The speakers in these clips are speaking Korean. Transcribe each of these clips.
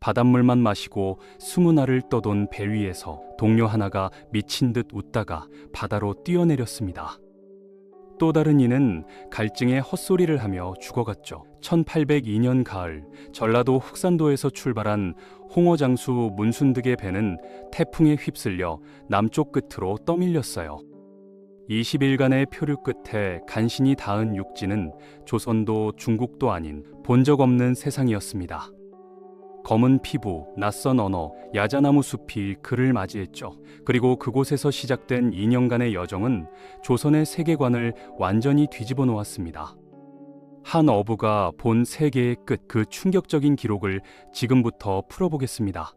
바닷물만 마시고 20알을 떠돈 배 위에서 동료 하나가 미친 듯 웃다가 바다로 뛰어내렸습니다. 또 다른 이는 갈증에 헛소리를 하며 죽어갔죠. 1802년 가을, 전라도 흑산도에서 출발한 홍어장수 문순득의 배는 태풍에 휩쓸려 남쪽 끝으로 떠밀렸어요. 20일간의 표류 끝에 간신히 닿은 육지는 조선도 중국도 아닌 본 적 없는 세상이었습니다. 검은 피부, 낯선 언어, 야자나무 숲이 그를 맞이했죠. 그리고 그곳에서 시작된 2년간의 여정은 조선의 세계관을 완전히 뒤집어 놓았습니다. 한 어부가 본 세계의 끝, 그 충격적인 기록을 지금부터 풀어보겠습니다.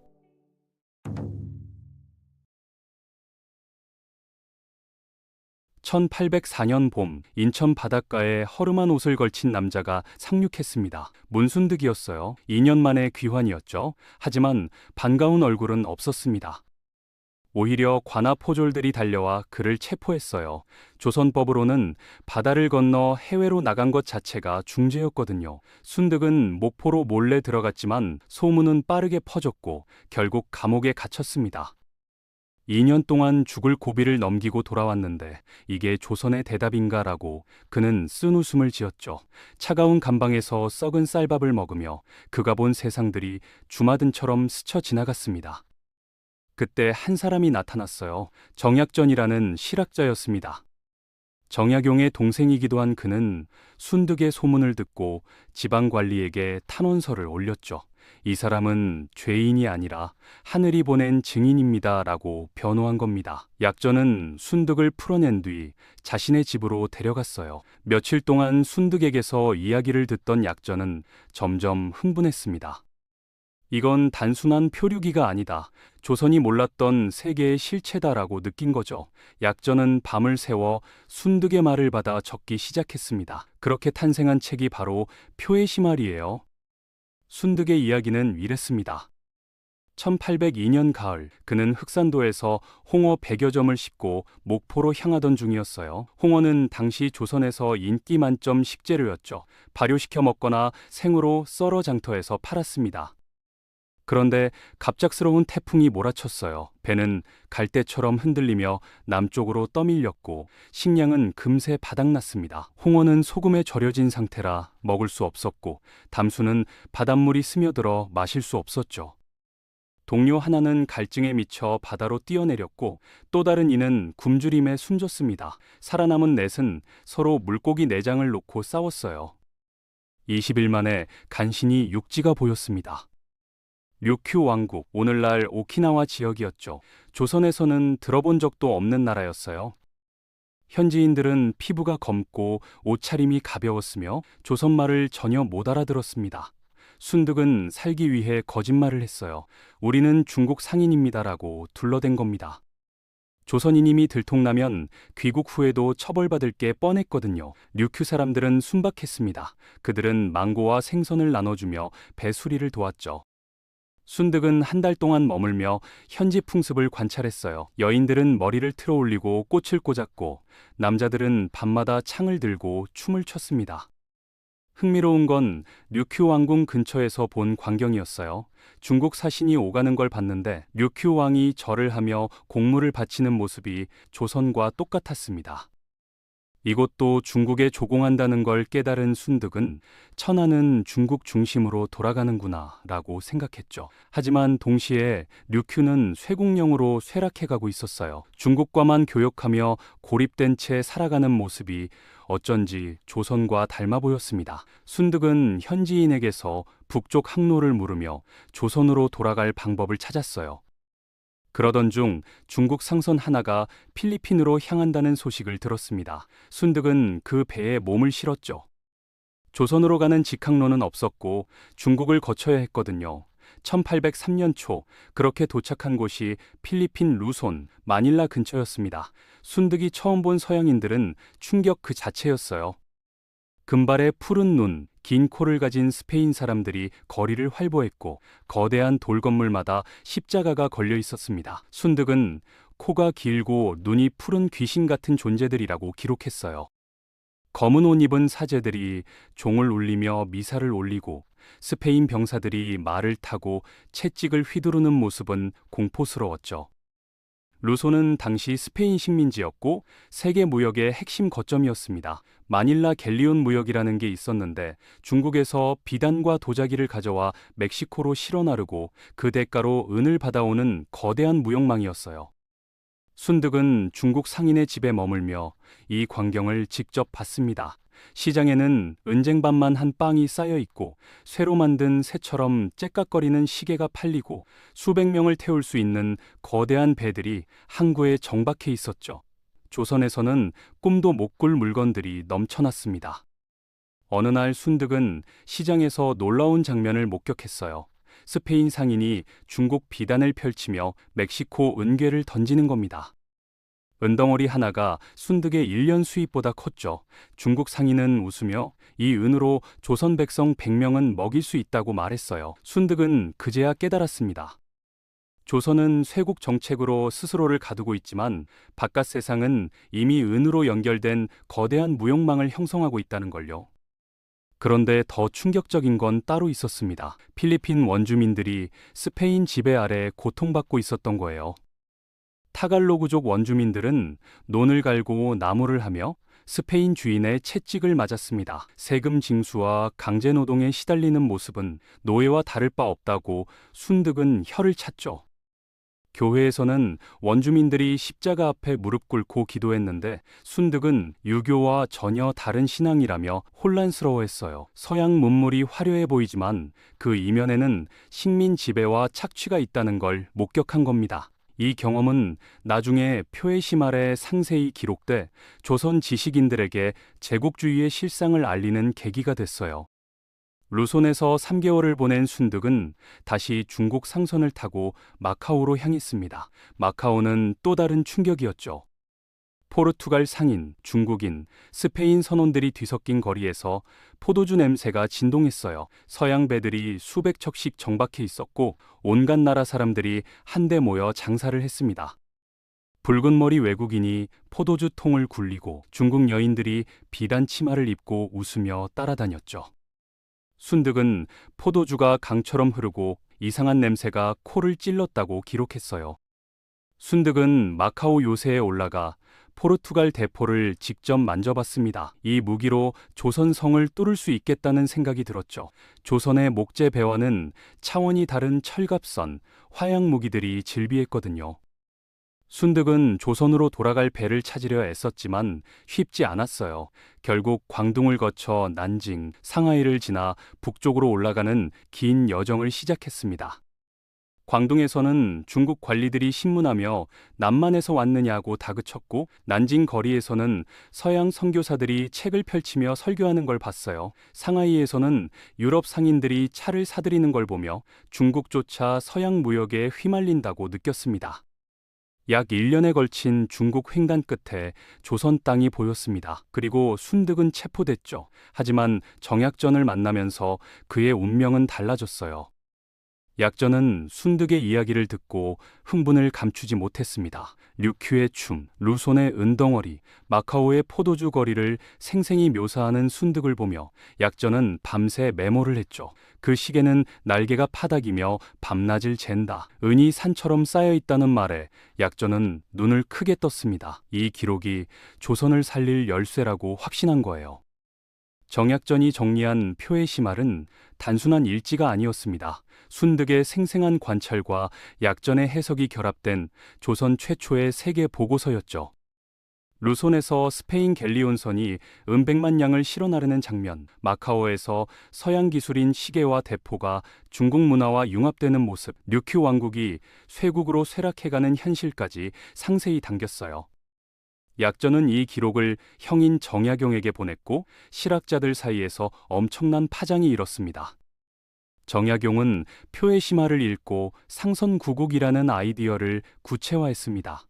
1804년 봄, 인천 바닷가에 허름한 옷을 걸친 남자가 상륙했습니다. 문순득이었어요. 2년 만에 귀환이었죠. 하지만 반가운 얼굴은 없었습니다. 오히려 관아포졸들이 달려와 그를 체포했어요. 조선법으로는 바다를 건너 해외로 나간 것 자체가 중죄였거든요. 순득은 목포로 몰래 들어갔지만 소문은 빠르게 퍼졌고 결국 감옥에 갇혔습니다. 2년 동안 죽을 고비를 넘기고 돌아왔는데 이게 조선의 대답인가라고 그는 쓴 웃음을 지었죠. 차가운 감방에서 썩은 쌀밥을 먹으며 그가 본 세상들이 주마등처럼 스쳐 지나갔습니다. 그때 한 사람이 나타났어요. 정약전이라는 실학자였습니다. 정약용의 동생이기도 한 그는 순득의 소문을 듣고 지방관리에게 탄원서를 올렸죠. 이 사람은 죄인이 아니라 하늘이 보낸 증인입니다 라고 변호한 겁니다. 약전은 순득을 풀어낸 뒤 자신의 집으로 데려갔어요. 며칠 동안 순득에게서 이야기를 듣던 약전은 점점 흥분했습니다. 이건 단순한 표류기가 아니다. 조선이 몰랐던 세계의 실체다라고 느낀 거죠. 약전은 밤을 새워 순득의 말을 받아 적기 시작했습니다. 그렇게 탄생한 책이 바로 표의 시말이에요. 순득의 이야기는 이랬습니다. 1802년 가을, 그는 흑산도에서 홍어 100여 점을 싣고 목포로 향하던 중이었어요. 홍어는 당시 조선에서 인기 만점 식재료였죠. 발효시켜 먹거나 생으로 썰어 장터에서 팔았습니다. 그런데 갑작스러운 태풍이 몰아쳤어요. 배는 갈대처럼 흔들리며 남쪽으로 떠밀렸고 식량은 금세 바닥났습니다. 홍어는 소금에 절여진 상태라 먹을 수 없었고 담수는 바닷물이 스며들어 마실 수 없었죠. 동료 하나는 갈증에 미쳐 바다로 뛰어내렸고 또 다른 이는 굶주림에 숨졌습니다. 살아남은 넷은 서로 물고기 내장을 놓고 싸웠어요. 20일 만에 간신히 육지가 보였습니다. 류큐 왕국, 오늘날 오키나와 지역이었죠. 조선에서는 들어본 적도 없는 나라였어요. 현지인들은 피부가 검고 옷차림이 가벼웠으며 조선말을 전혀 못 알아들었습니다. 순득은 살기 위해 거짓말을 했어요. 우리는 중국 상인입니다라고 둘러댄 겁니다. 조선인임이 들통나면 귀국 후에도 처벌받을 게 뻔했거든요. 류큐 사람들은 순박했습니다. 그들은 망고와 생선을 나눠주며 배수리를 도왔죠. 순득은 한 달 동안 머물며 현지 풍습을 관찰했어요. 여인들은 머리를 틀어 올리고 꽃을 꽂았고 남자들은 밤마다 창을 들고 춤을 췄습니다. 흥미로운 건 류큐 왕궁 근처에서 본 광경이었어요. 중국 사신이 오가는 걸 봤는데 류큐 왕이 절을 하며 공물을 바치는 모습이 조선과 똑같았습니다. 이곳도 중국에 조공한다는 걸 깨달은 순득은 천하는 중국 중심으로 돌아가는구나 라고 생각했죠. 하지만 동시에 류큐는 쇠국령으로 쇠락해가고 있었어요. 중국과만 교역하며 고립된 채 살아가는 모습이 어쩐지 조선과 닮아 보였습니다. 순득은 현지인에게서 북쪽 항로를 물으며 조선으로 돌아갈 방법을 찾았어요. 그러던 중 중국 상선 하나가 필리핀으로 향한다는 소식을 들었습니다. 순득은 그 배에 몸을 실었죠. 조선으로 가는 직항로는 없었고 중국을 거쳐야 했거든요. 1803년 초 그렇게 도착한 곳이 필리핀 루손, 마닐라 근처였습니다. 순득이 처음 본 서양인들은 충격 그 자체였어요. 금발의 푸른 눈, 긴 코를 가진 스페인 사람들이 거리를 활보했고 거대한 돌건물마다 십자가가 걸려 있었습니다. 순득은 코가 길고 눈이 푸른 귀신 같은 존재들이라고 기록했어요. 검은 옷 입은 사제들이 종을 울리며 미사를 올리고 스페인 병사들이 말을 타고 채찍을 휘두르는 모습은 공포스러웠죠. 루소는 당시 스페인 식민지였고 세계 무역의 핵심 거점이었습니다. 마닐라 갤리온 무역이라는 게 있었는데 중국에서 비단과 도자기를 가져와 멕시코로 실어 나르고 그 대가로 은을 받아오는 거대한 무역망이었어요. 순득은 중국 상인의 집에 머물며 이 광경을 직접 봤습니다. 시장에는 은쟁반만 한 빵이 쌓여 있고 쇠로 만든 새처럼 째깍거리는 시계가 팔리고 수백 명을 태울 수 있는 거대한 배들이 항구에 정박해 있었죠. 조선에서는 꿈도 못 꿀 물건들이 넘쳐났습니다. 어느 날 순득은 시장에서 놀라운 장면을 목격했어요. 스페인 상인이 중국 비단을 펼치며 멕시코 은괴를 던지는 겁니다. 은덩어리 하나가 순득의 1년 수입보다 컸죠. 중국 상인은 웃으며 이 은으로 조선 백성 100명은 먹일 수 있다고 말했어요. 순득은 그제야 깨달았습니다. 조선은 쇄국 정책으로 스스로를 가두고 있지만 바깥 세상은 이미 은으로 연결된 거대한 무역망을 형성하고 있다는 걸요. 그런데 더 충격적인 건 따로 있었습니다. 필리핀 원주민들이 스페인 지배 아래 고통받고 있었던 거예요. 타갈로그족 원주민들은 논을 갈고 나무를 하며 스페인 주인의 채찍을 맞았습니다. 세금 징수와 강제 노동에 시달리는 모습은 노예와 다를 바 없다고 순득은 혀를 찼죠. 교회에서는 원주민들이 십자가 앞에 무릎 꿇고 기도했는데 순득은 유교와 전혀 다른 신앙이라며 혼란스러워했어요. 서양 문물이 화려해 보이지만 그 이면에는 식민 지배와 착취가 있다는 걸 목격한 겁니다. 이 경험은 나중에 표해심 아래 상세히 기록돼 조선 지식인들에게 제국주의의 실상을 알리는 계기가 됐어요. 루손에서 3개월을 보낸 순득은 다시 중국 상선을 타고 마카오로 향했습니다. 마카오는 또 다른 충격이었죠. 포르투갈 상인, 중국인, 스페인 선원들이 뒤섞인 거리에서 포도주 냄새가 진동했어요. 서양 배들이 수백 척씩 정박해 있었고 온갖 나라 사람들이 한데 모여 장사를 했습니다. 붉은 머리 외국인이 포도주 통을 굴리고 중국 여인들이 비단 치마를 입고 웃으며 따라다녔죠. 순득은 포도주가 강처럼 흐르고 이상한 냄새가 코를 찔렀다고 기록했어요. 순득은 마카오 요새에 올라가 포르투갈 대포를 직접 만져봤습니다. 이 무기로 조선성을 뚫을 수 있겠다는 생각이 들었죠. 조선의 목재 배와는 차원이 다른 철갑선, 화약 무기들이 즐비했거든요. 순득은 조선으로 돌아갈 배를 찾으려 애썼지만 쉽지 않았어요. 결국 광둥을 거쳐 난징, 상하이를 지나 북쪽으로 올라가는 긴 여정을 시작했습니다. 광둥에서는 중국 관리들이 신문하며 남만에서 왔느냐고 다그쳤고 난징 거리에서는 서양 선교사들이 책을 펼치며 설교하는 걸 봤어요. 상하이에서는 유럽 상인들이 차를 사들이는 걸 보며 중국조차 서양 무역에 휘말린다고 느꼈습니다. 약 1년에 걸친 중국 횡단 끝에 조선 땅이 보였습니다. 그리고 순득은 체포됐죠. 하지만 정약전을 만나면서 그의 운명은 달라졌어요. 약전은 순득의 이야기를 듣고 흥분을 감추지 못했습니다. 류큐의 춤, 루손의 은덩어리, 마카오의 포도주 거리를 생생히 묘사하는 순득을 보며 약전은 밤새 메모를 했죠. 그 시계는 날개가 파닥이며 밤낮을 잰다. 은이 산처럼 쌓여 있다는 말에 약전은 눈을 크게 떴습니다. 이 기록이 조선을 살릴 열쇠라고 확신한 거예요. 정약전이 정리한 표의 시말은 단순한 일지가 아니었습니다. 순득의 생생한 관찰과 약전의 해석이 결합된 조선 최초의 세계 보고서였죠. 루손에서 스페인 갤리온선이 은백만 양을 실어 나르는 장면, 마카오에서 서양 기술인 시계와 대포가 중국 문화와 융합되는 모습, 류큐 왕국이 쇄국으로 쇠락해가는 현실까지 상세히 담겼어요. 약전은 이 기록을 형인 정약용에게 보냈고 실학자들 사이에서 엄청난 파장이 일었습니다. 정약용은 표의 심화를 읽고 상선구국이라는 아이디어를 구체화했습니다.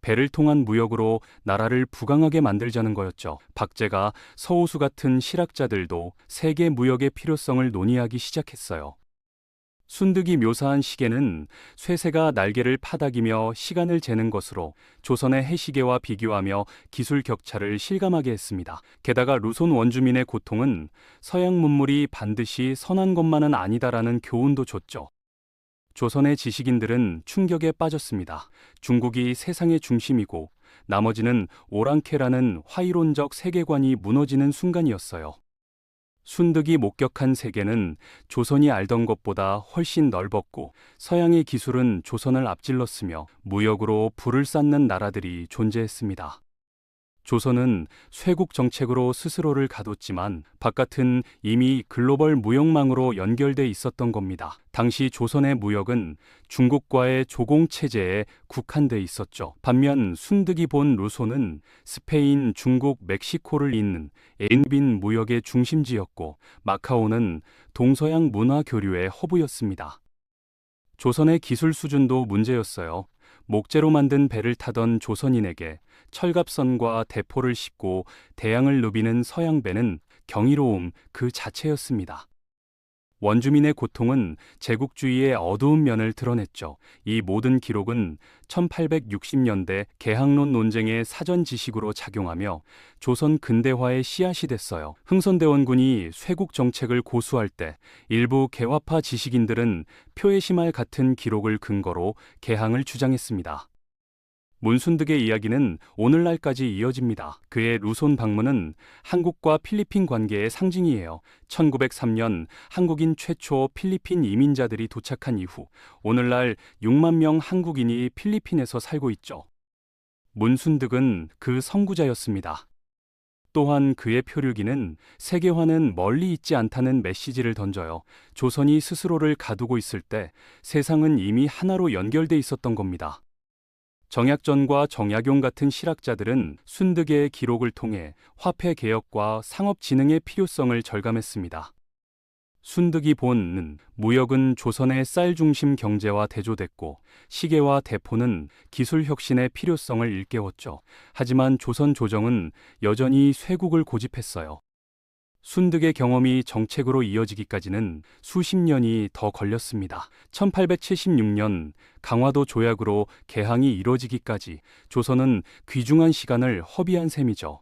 배를 통한 무역으로 나라를 부강하게 만들자는 거였죠. 박제가 서우수 같은 실학자들도 세계 무역의 필요성을 논의하기 시작했어요. 순득이 묘사한 시계는 쇠새가 날개를 파닥이며 시간을 재는 것으로 조선의 해시계와 비교하며 기술 격차를 실감하게 했습니다. 게다가 루손 원주민의 고통은 서양 문물이 반드시 선한 것만은 아니다라는 교훈도 줬죠. 조선의 지식인들은 충격에 빠졌습니다. 중국이 세상의 중심이고 나머지는 오랑캐라는 화이론적 세계관이 무너지는 순간이었어요. 순득이 목격한 세계는 조선이 알던 것보다 훨씬 넓었고 서양의 기술은 조선을 앞질렀으며 무역으로 불을 쌓는 나라들이 존재했습니다. 조선은 쇄국 정책으로 스스로를 가뒀지만 바깥은 이미 글로벌 무역망으로 연결돼 있었던 겁니다. 당시 조선의 무역은 중국과의 조공 체제에 국한돼 있었죠. 반면 순득이 본 루소는 스페인, 중국, 멕시코를 잇는 애인빈 무역의 중심지였고 마카오는 동서양 문화 교류의 허브였습니다. 조선의 기술 수준도 문제였어요. 목재로 만든 배를 타던 조선인에게 철갑선과 대포를 싣고 대양을 누비는 서양 배는 경이로움 그 자체였습니다. 원주민의 고통은 제국주의의 어두운 면을 드러냈죠. 이 모든 기록은 1860년대 개항론 논쟁의 사전 지식으로 작용하며 조선 근대화의 씨앗이 됐어요. 흥선대원군이 쇄국 정책을 고수할 때 일부 개화파 지식인들은 표에시말 같은 기록을 근거로 개항을 주장했습니다. 문순득의 이야기는 오늘날까지 이어집니다. 그의 루손 방문은 한국과 필리핀 관계의 상징이에요. 1903년 한국인 최초 필리핀 이민자들이 도착한 이후 오늘날 6만 명 한국인이 필리핀에서 살고 있죠. 문순득은 그 선구자였습니다. 또한 그의 표류기는 세계화는 멀리 있지 않다는 메시지를 던져요. 조선이 스스로를 가두고 있을 때 세상은 이미 하나로 연결돼 있었던 겁니다. 정약전과 정약용 같은 실학자들은 순득의 기록을 통해 화폐 개혁과 상업 진흥의 필요성을 절감했습니다. 순득이 본 무역은 조선의 쌀 중심 경제와 대조됐고 시계와 대포는 기술 혁신의 필요성을 일깨웠죠. 하지만 조선 조정은 여전히 쇄국을 고집했어요. 순득의 경험이 정책으로 이어지기까지는 수십 년이 더 걸렸습니다. 1876년 강화도 조약으로 개항이 이뤄지기까지 조선은 귀중한 시간을 허비한 셈이죠.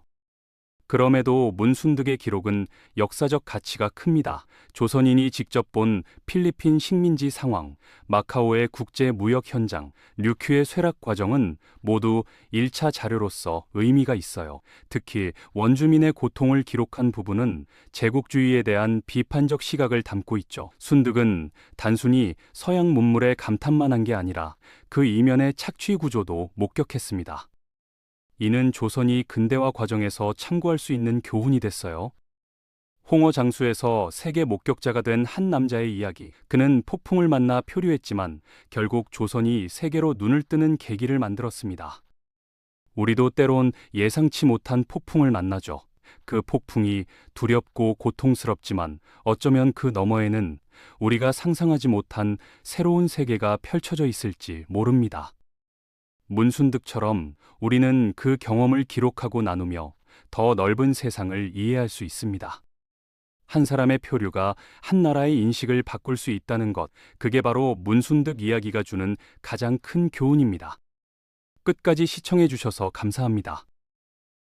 그럼에도 문순득의 기록은 역사적 가치가 큽니다. 조선인이 직접 본 필리핀 식민지 상황, 마카오의 국제 무역 현장, 류큐의 쇠락 과정은 모두 1차 자료로서 의미가 있어요. 특히 원주민의 고통을 기록한 부분은 제국주의에 대한 비판적 시각을 담고 있죠. 순득은 단순히 서양 문물에 감탄만 한 게 아니라 그 이면의 착취 구조도 목격했습니다. 이는 조선이 근대화 과정에서 참고할 수 있는 교훈이 됐어요. 홍어 장수에서 세계 목격자가 된 한 남자의 이야기. 그는 폭풍을 만나 표류했지만 결국 조선이 세계로 눈을 뜨는 계기를 만들었습니다. 우리도 때론 예상치 못한 폭풍을 만나죠. 그 폭풍이 두렵고 고통스럽지만 어쩌면 그 너머에는 우리가 상상하지 못한 새로운 세계가 펼쳐져 있을지 모릅니다. 문순득처럼 우리는 그 경험을 기록하고 나누며 더 넓은 세상을 이해할 수 있습니다. 한 사람의 표류가 한 나라의 인식을 바꿀 수 있다는 것, 그게 바로 문순득 이야기가 주는 가장 큰 교훈입니다. 끝까지 시청해 주셔서 감사합니다.